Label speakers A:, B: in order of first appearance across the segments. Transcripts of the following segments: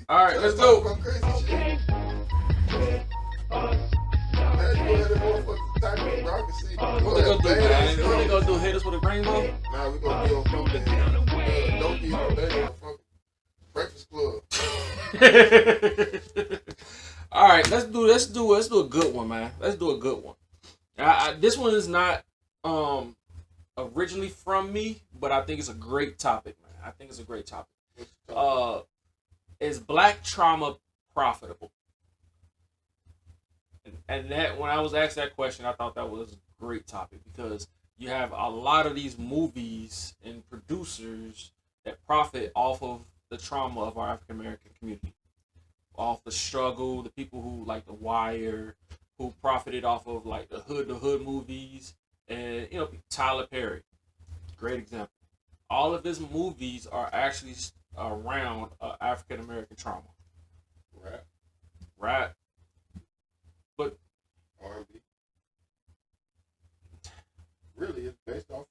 A: All right, let's go.
B: About crazy shit. Man, you go ahead and motherfuckers tackle bro. I can see.
A: What they gonna do, man? What they gonna do? Hit us with a rainbow?
B: Nah, we gonna be on fucking don't be on that fucking Breakfast Club.
A: All right, let's do a good one, man. Let's do a good one. This one is not originally from me, but I think it's a great topic, man. I think it's a great topic. Is black trauma profitable? And that when I was asked that question, I thought that was a great topic because you have a lot of these movies and producers that profit off of the trauma of our African American community, off the struggle, the people who like The Wire, who profited off of like the Hood movies, and Tyler Perry, great example. All of his movies are actually around African American trauma,
B: Rap,
A: right? But
B: R&B. Really, it's based off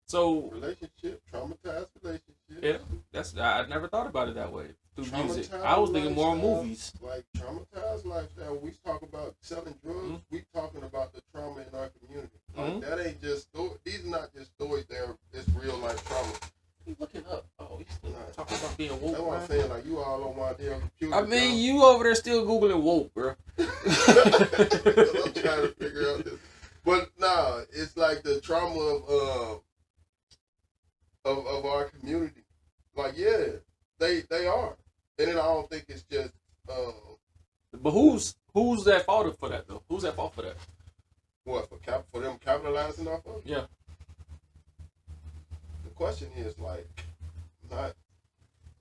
A: so
B: relationship, traumatized relationship.
A: yeah, that's I never thought about it that way through music.
B: Traumatized
A: I was thinking more
B: lifestyle,
A: movies.
B: Like traumatized lifestyle. We talk about selling drugs. We talking about the trauma in our community. Like that ain't just these are not just stories. It's real life trauma.
A: You looking up? Oh, you still talking about being woke?
B: That's what I'm saying. Like you all on my damn computer.
A: I mean, you over there still googling woke, bro.
B: I'm trying to figure out this, but nah, it's like the trauma of our community. Like yeah, they are, and then I don't think it's just.
A: But who's at fault for that though? Who's at fault for that?
B: What for them capitalizing off of?
A: Yeah.
B: The question is like not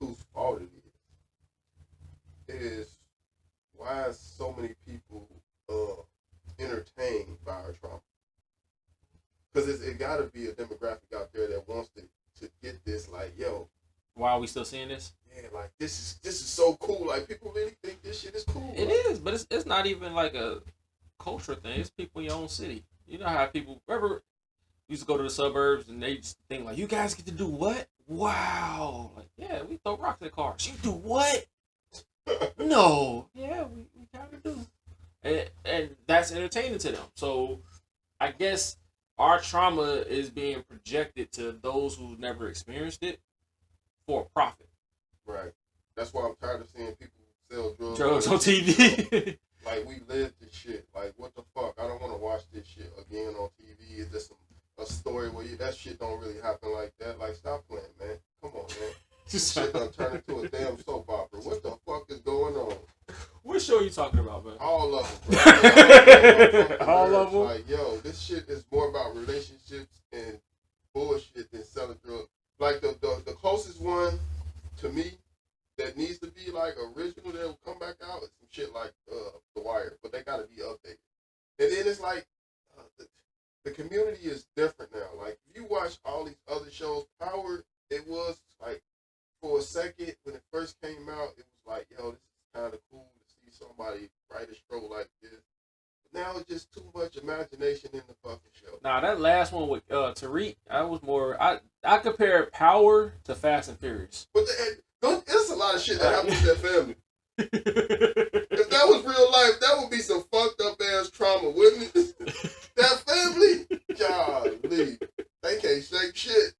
B: whose fault it is. It is why is so many people entertained by our trauma? Because it got to be a demographic out there that wants to get this. Like, yo,
A: why are we still seeing this?
B: Yeah, like this is so cool. Like people really think this shit is cool.
A: It is, but it's not even like a culture thing. It's people in your own city. You know how people remember used to go to the suburbs and they just think like, you guys get to do what? Wow. Like, yeah, we throw rocks at cars. You do what? No. Yeah, we kind of do. And that's entertaining to them. So I guess our trauma is being projected to those who never experienced it for profit.
B: Right. That's why I'm tired of seeing people sell
A: drugs on TV.
B: Like we lived this shit. Like what the fuck? I don't want to watch this shit again on TV. Is this a story where that shit don't really happen like that? Like stop playing, man. Come on, man. This shit done turned into a damn soap opera. What the fuck is going on?
A: What show are you talking about, man?
B: All of them, bro.
A: All of them.
B: Like yo, this shit is more about relationships and bullshit than selling drugs. Like the closest one to me that needs to be like original that will come back out is some shit like The Wire, but they gotta be updated. And then it's like the community is different now. Like if you watch all these other shows, Power, it was like for a second when it first came out, it was like, yo, this is kind of cool to see somebody write a show like this. But now it's just too much imagination in the fucking show.
A: Nah, that last one with Tariq, I was more. I compared Power to Fast and Furious.
B: But there's a lot of shit that happens in that family. If that was real life, that would be some fucked up ass trauma, wouldn't it? That family, golly, they can't shake shit.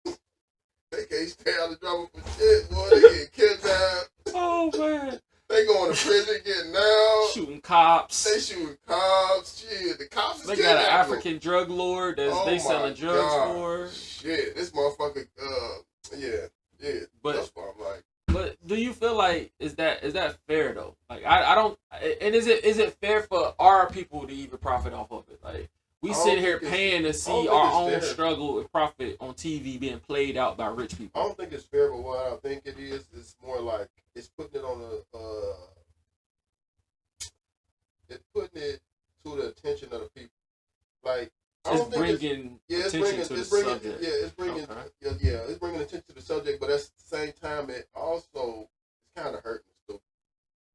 B: They can't stay out of trouble for shit, boy. They get kidnapped.
A: Oh man.
B: They going to prison, getting out.
A: Shooting cops.
B: They shooting cops. Shit, the cops is
A: They got an African drug lord that they selling drugs for.
B: Shit, this motherfucker, yeah.
A: But
B: that's why I'm like.
A: But do you feel like is that fair though? Like I don't. And is it fair for our people to even profit off of it? Like we sit here paying to see our own struggle and profit on TV being played out by rich people.
B: I don't think it's fair, but what I think it is more like it's putting it on it's putting it to the attention of the people. Like
A: it's bringing attention to the subject.
B: It's bringing attention to the subject, but at the same time, it also is kind of hurting the student.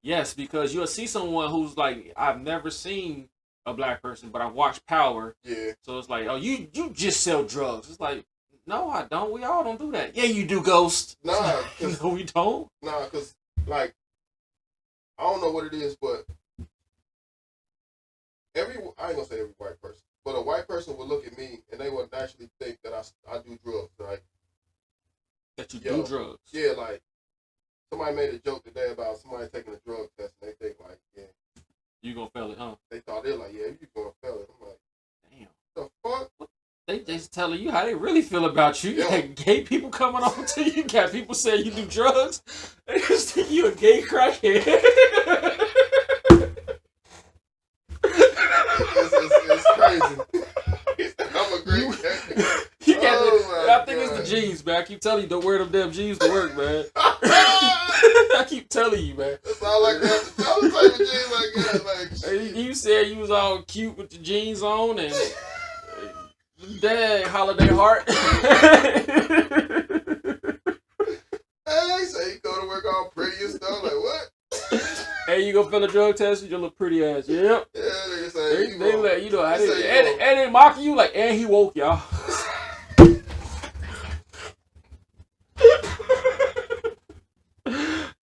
A: Yes, because you'll see someone who's like, I've never seen a black person, but I've watched Power.
B: Yeah.
A: So it's like, oh, you just sell drugs. It's like, no, I don't. We all don't do that. Yeah, you do, Ghost.
B: Nah,
A: no, we don't.
B: Nah, because like I don't know what it is, but I ain't gonna say every white person, but a white person would look at me and they would naturally think that I do drugs, like
A: that you do drugs.
B: Yeah, like somebody made a joke today about somebody taking a drug test and they think like, yeah,
A: you gonna fail it, huh?
B: They thought they're like, yeah, you gonna fail it. I'm like,
A: damn,
B: the fuck?
A: They just telling you how they really feel about you. You got gay people coming on to you. You got people saying you do drugs. They just think you a gay crackhead.
B: It's crazy. I'm a great crackhead.
A: I think it's the jeans, man. I keep telling you, don't wear them damn jeans to work, man. I keep telling you, man.
B: That's all I got. All the type of jeans I got. Like,
A: you said you was all cute with the jeans on and dang, holiday heart.
B: Hey, say you go to work all pretty and stuff. Like, what?
A: Hey, you gonna fill a drug test with your little pretty ass? Yep.
B: Yeah, they say
A: they let you know. And they mocking you like, and he woke y'all.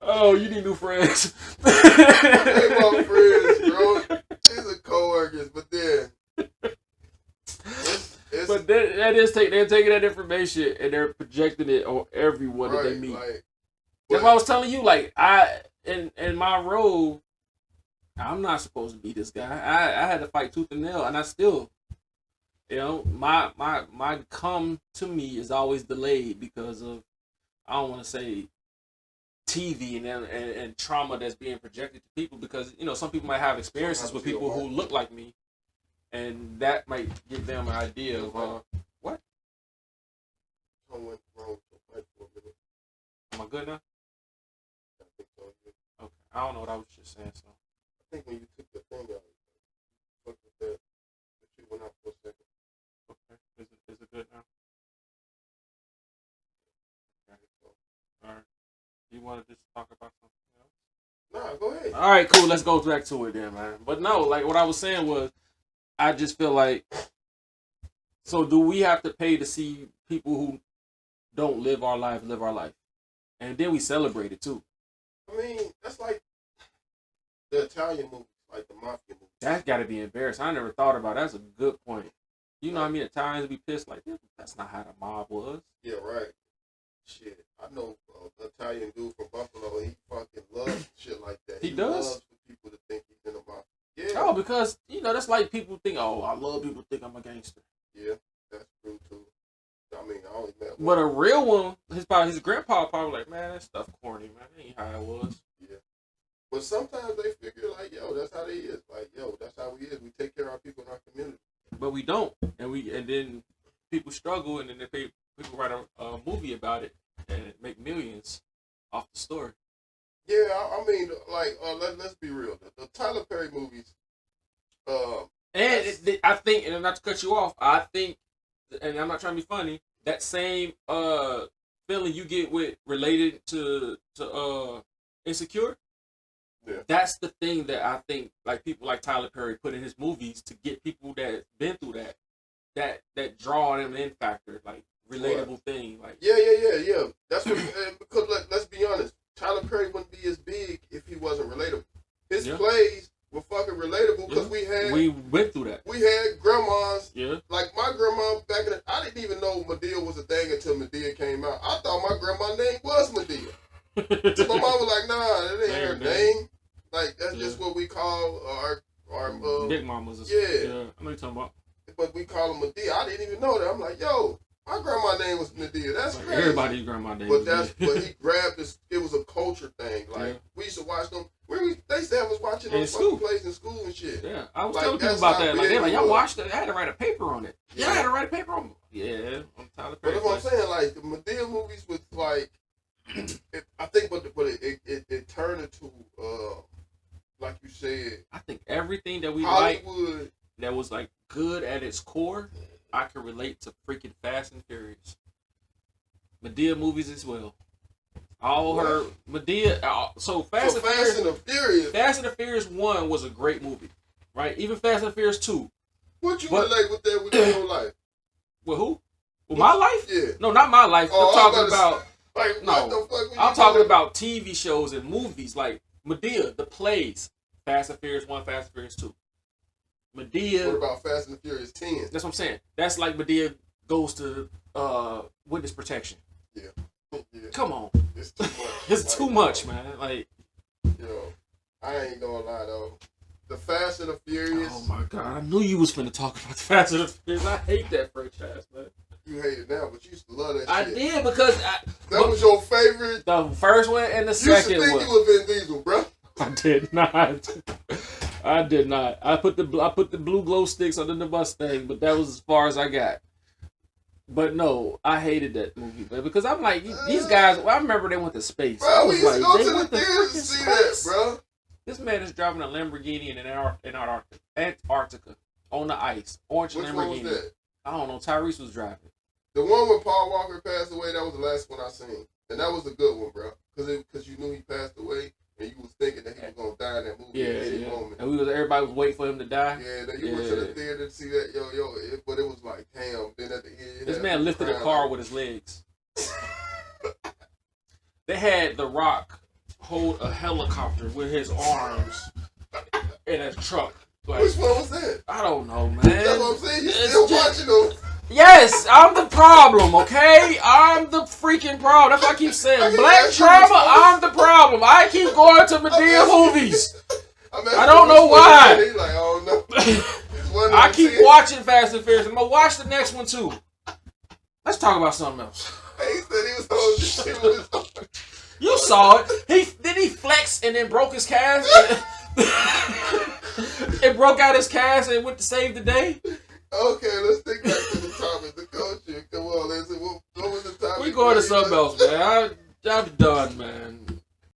A: Oh, you need new friends.
B: They my friends, bro. These are coworkers, but then.
A: But they're taking that information and they're projecting it on everyone that they meet. That's what I was telling you. Like in my role, I'm not supposed to be this guy. I had to fight tooth and nail, and I still, my come to me is always delayed because of, I don't want to say TV and trauma that's being projected to people, because some people might have experiences with people who look like me. And that might give them an idea of what?
B: Am
A: I good now?
B: I think so.
A: Okay. I don't know what I was just saying. So
B: I think when you took the thing out, look at that. The shit went out for a second.
A: Okay. Is it good now? Okay. All right. You want to just talk about something else?
B: Nah, go ahead.
A: All right, cool. Let's go back to it then, man. But no, like what I was saying was, I just feel like, so do we have to pay to see people who don't live our life? And then we celebrate it too.
B: I mean, that's like the Italian movies, like the mafia movies.
A: That's got to be embarrassing. I never thought about it. That's a good point. You know what I mean? Italians be pissed like, that's not how the mob was.
B: Yeah, right. Shit. I know an Italian dude from Buffalo, he fucking loves shit like that.
A: He does?
B: Loves for people to think he's in the mafia. Yeah.
A: Oh, because, that's like people think, I love people think I'm a gangster.
B: Yeah, that's true too. I mean, I only met one.
A: But a real one, his grandpa probably like, man, that stuff corny, man. That ain't how it was.
B: Yeah. But sometimes they figure like, yo, that's how they is. Like, yo, that's how we is. We take care of our people in our community.
A: But we don't. And then people struggle, and then people write a movie about it and make millions off the story.
B: Yeah, I mean, like, let's be real. The Tyler Perry movies.
A: I think, and not to cut you off, I think, and I'm not trying to be funny, that same feeling you get with related to Insecure.
B: Yeah.
A: That's the thing that I think, like, people like Tyler Perry put in his movies to get people that been through that draw them in factor, like relatable thing. Like
B: yeah. That's what because let's be honest. Tyler Perry wouldn't be as big if he wasn't relatable. His plays were fucking relatable because we
A: went through that.
B: We had grandmas.
A: Yeah.
B: Like my grandma back in I didn't even know Madea was a thing until Madea came out. I thought my grandma's name was Madea. So my mom was like, nah, that ain't her name. Like that's just what we call our
A: big mamas.
B: Yeah.
A: I know what you're talking about.
B: But we call them Madea. I didn't even know that. I'm like, yo, my grandma's name was Madea. That's
A: like
B: crazy.
A: Everybody's grandma's name.
B: But he grabbed this. It was a culture thing. Like we used to watch them. They used to have us watching those fucking plays in school and shit.
A: Yeah, I was telling people about that. Like they're like, y'all watched it. I had to write a paper on it. Yeah, I had to write a paper on. Yeah, on Tyler Perry.
B: But that's what I'm saying. Like the Madea movies was like, I think, but it turned into like you said.
A: I think everything that we
B: Hollywood
A: like that was like good at its core, I can relate to freaking Fast and Furious. Madea movies as well. All her Madea. So Fast and Furious. Fast and the Furious 1 was a great movie, right? Even Fast and Furious 2.
B: What you relate with that with your life?
A: With who? With my life?
B: Yeah.
A: No, not my life. I'm talking about.
B: Like,
A: no,
B: what the fuck
A: I'm talking about TV shows and movies. Like Medea, the plays, Fast and Furious 1, Fast and Furious 2. Medea.
B: What about Fast and the Furious 10?
A: That's what I'm saying. That's like Medea goes to witness protection.
B: Yeah.
A: Come on.
B: It's too much.
A: It's too much, man. Like,
B: yo, I ain't gonna lie though. The Fast and the Furious.
A: oh my god, I knew you was finna talk about the Fast and the Furious. I hate that franchise, man.
B: You hate it now, but you used to love that
A: I
B: shit.
A: did because
B: That was your favorite.
A: the first one and the
B: You
A: second
B: used to think
A: one.
B: you was Vin Diesel, bro.
A: I did not. I did not. I put the blue glow sticks under the Mustang, but that was as far as I got. But no, I hated that movie, man, because I'm like, these guys. Well, I remember they went to space. I
B: Bro, we
A: was
B: used
A: like,
B: to go
A: they
B: to the
A: went
B: theaters to
A: freaking
B: see that,
A: space?
B: bro.
A: This man is driving a Lamborghini in Antarctica on the ice. Orange
B: Which
A: Lamborghini.
B: one was that?
A: I don't know. Tyrese was driving.
B: The one when Paul Walker passed away, that was the last one I seen. And that was a good one, bro. Because you knew he passed away, and you was thinking that he was going to die in that movie at any moment.
A: And everybody was waiting for him to die.
B: Yeah, then you went to the theater to see that, but it was like, damn. Then at the end,
A: This man lifted a car with his legs. They had The Rock hold a helicopter with his arms in a truck. Like,
B: which one was that?
A: I don't know, man.
B: That's what I'm saying. You still watching them?
A: Yes, I'm the problem, okay? I'm the freaking problem. That's what I keep saying. Black trauma, I'm the problem. I keep going to Medea movies. I don't know why.
B: He's like, oh no.
A: I keep watching Fast and Furious. I'm going to watch the next one too. Let's talk about something else.
B: He said he was holding this shit with his arm.
A: You saw it. Then he flexed and then broke his cast. It broke out his cast and went to save the day.
B: Okay, let's think back to the topic, the culture. Come on, what was the topic?
A: We going to something else, man. I'm done, man.